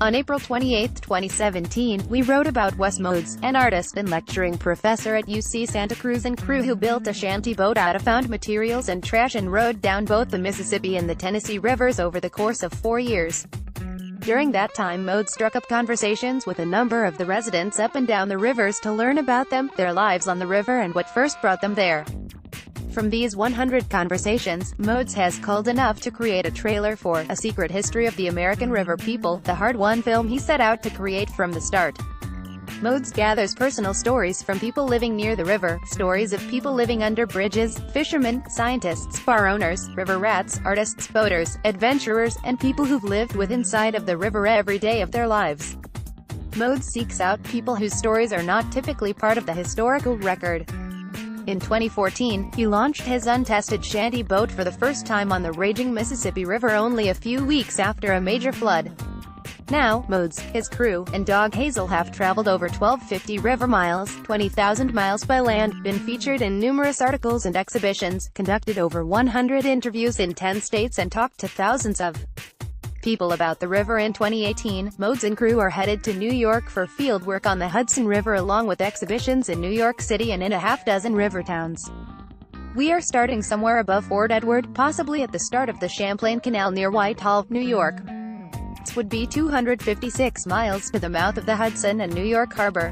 On April 28, 2017, we wrote about Wes Modes, an artist and lecturing professor at UC Santa Cruz and crew who built a shanty boat out of found materials and trash and rowed down both the Mississippi and the Tennessee rivers over the course of 4 years. During that time, Modes struck up conversations with a number of the residents up and down the rivers to learn about them, their lives on the river and what first brought them there. From these 100 conversations, Modes has culled enough to create a trailer for A Secret History of the American River People, the hard-won film he set out to create from the start. Modes gathers personal stories from people living near the river, stories of people living under bridges, fishermen, scientists, bar owners, river rats, artists, boaters, adventurers, and people who've lived with inside of the river every day of their lives. Modes seeks out people whose stories are not typically part of the historical record. In 2014, he launched his untested shanty boat for the first time on the raging Mississippi River only a few weeks after a major flood. Now, Modes, his crew, and dog Hazel have traveled over 1,250 river miles, 20,000 miles by land, been featured in numerous articles and exhibitions, conducted over 100 interviews in 10 states and talked to thousands of people about the river. In 2018, Modes and crew are headed to New York for field work on the Hudson River along with exhibitions in New York City and in a half-dozen river towns. We are starting somewhere above Fort Edward, possibly at the start of the Champlain Canal near Whitehall, New York. This would be 256 miles to the mouth of the Hudson and New York Harbor.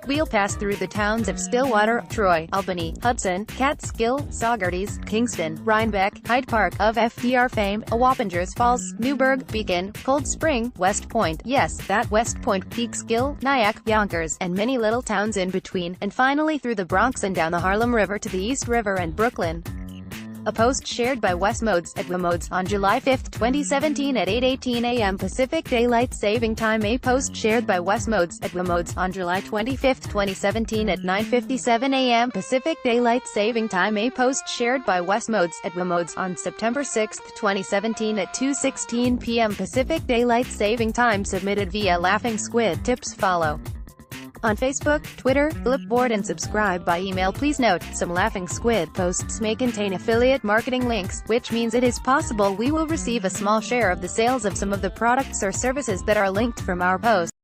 We'll pass through the towns of Stillwater, Troy, Albany, Hudson, Catskill, Saugerties, Kingston, Rhinebeck, Hyde Park, of FDR fame, Wappingers Falls, Newburgh, Beacon, Cold Spring, West Point, yes, that West Point, Peekskill, Nyack, Yonkers, and many little towns in between, and finally through the Bronx and down the Harlem River to the East River and Brooklyn. A post shared by Wes Modes, at Modes, on July 5, 2017 at 8:18 a.m. Pacific Daylight Saving Time. A post shared by Wes Modes, at Modes, on July 25, 2017 at 9:57 a.m. Pacific Daylight Saving Time. A post shared by Wes Modes, at Modes, on September 6, 2017 at 2:16 p.m. Pacific Daylight Saving Time. Submitted via Laughing Squid. Tips follow on Facebook, Twitter, Flipboard, and subscribe by email. Please note, some Laughing Squid posts may contain affiliate marketing links, which means it is possible we will receive a small share of the sales of some of the products or services that are linked from our posts.